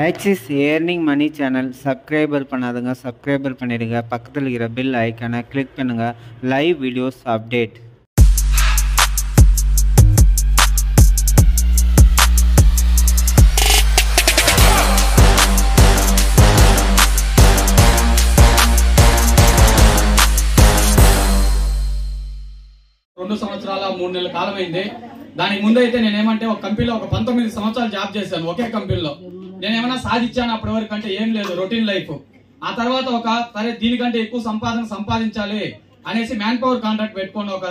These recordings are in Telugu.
Axis Earning Money channel subscriber பண்ணாதவங்க சப்ஸ்கிரைபர் பண்ணிடுங்க. பக்கத்தில் இருக்கிற பெல் ஐக்கானை கிளிக் பண்ணுங்க. Live videos update. రెండు సంవత్సరాల 3 నెలల కాలం అయింది. దానికి ముందైతే నేనేమంటే ఒక కంపెనీలో ఒక 19 సంవత్సరాలు జాబ్ చేశాను. ఒకే కంపెనీలో నేనేమన్నా సాధించాను అప్పటి వరకు అంటే ఏం లేదు, రొటీన్ లైఫ్. ఆ తర్వాత సరే దీనికంటే ఎక్కువ సంపాదించాలి అనేసి మ్యాన్ పవర్ కాంట్రాక్ట్ పెట్టుకుని ఒక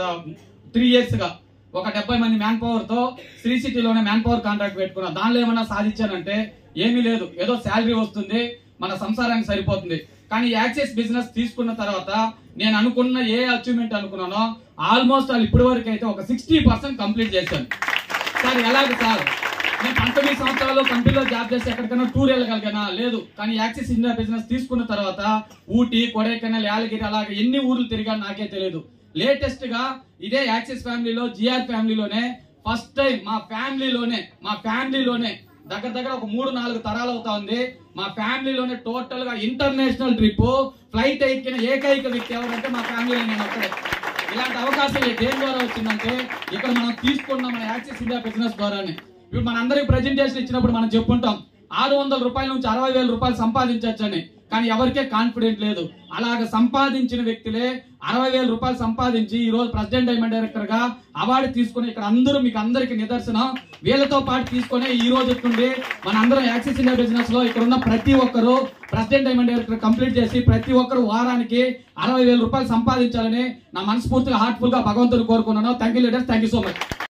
3 years గా ఒక 70 మంది మ్యాన్ పవర్ తో శ్రీ సిటీలోనే మ్యాన్ పవర్ కాంట్రాక్ట్ పెట్టుకున్నా. దానిలో ఏమన్నా సాధించానంటే ఏమీ లేదు, ఏదో శాలరీ వస్తుంది, మన సంసారానికి సరిపోతుంది. కానీ యాక్సిస్ బిజినెస్ తీసుకున్న తర్వాత నేను అనుకున్న ఏ అచీవ్మెంట్ అనుకున్నానో ఆల్మోస్ట్ ఇప్పటి వరకు అయితే ఒక 60% కంప్లీట్ చేశాను. సార్ ఎలాగ సార్, నేను 19 సంవత్సరాలు కంపెనీలో జాబ్ చేసి ఎక్కడికైనా టూర్ వెళ్ళగలిగానా? లేదు. కానీ యాక్సిస్ ఇండియా బిజినెస్ తీసుకున్న తర్వాత ఊటీ, కొడైకెనాల్, యాలగిరి అలాగే ఎన్ని ఊర్లు తిరిగాను నాకే తెలియదు. లేటెస్ట్ గా ఇదే యాక్సిస్ ఫ్యామిలీలో జిఆర్ ఫ్యామిలీలోనే ఫస్ట్ టైం మా ఫ్యామిలీలోనే దగ్గర ఒక 3-4 తరాలు అవుతా ఉంది. మా ఫ్యామిలీలోనే టోటల్ గా ఇంటర్నేషనల్ ట్రిప్ ఫ్లైట్ ఎక్కిన ఏకైక వ్యక్తి ఎవరంటే మా ఫ్యామిలీలో నేను ఒక్కడే. ఇలాంటి అవకాశం దేని ద్వారా వచ్చిందంటే ఇక్కడ మనం తీసుకున్న మన యాక్సిస్ ఇండియా బిజినెస్ ద్వారానే. ఇప్పుడు మన అందరికి ప్రెజెంటేషన్ ఇచ్చినప్పుడు మనం చెప్పుకుంటాం 600 రూపాయల నుంచి 60,000 రూపాయలు సంపాదించవచ్చని. కానీ ఎవరికే కాన్ఫిడెంట్ లేదు. అలాగ సంపాదించిన వ్యక్తులే 60,000 రూపాయలు సంపాదించి ఈ రోజు ప్రెసిడెంట్ డైమండ్ డైరెక్టర్ గా అవార్డు తీసుకుని ఇక్కడ అందరూ మీకు అందరికి నిదర్శనం. వీళ్ళతో పాటు తీసుకుని ఈ రోజు నుండి మన అందరం యాక్సిస్ ఇండియా బిజినెస్ లో ఇక్కడ ఉన్న ప్రతి ఒక్కరు ప్రెసిడెంట్ డైమండ్ డైరెక్టర్ కంప్లీట్ చేసి ప్రతి ఒక్కరు వారానికి 60,000 రూపాయలు సంపాదించాలని నా మనస్ఫూర్తిగా హార్ట్ఫుల్ గా భగవంతుడు కోరుకున్నాను. Thank you leaders, thank you so much.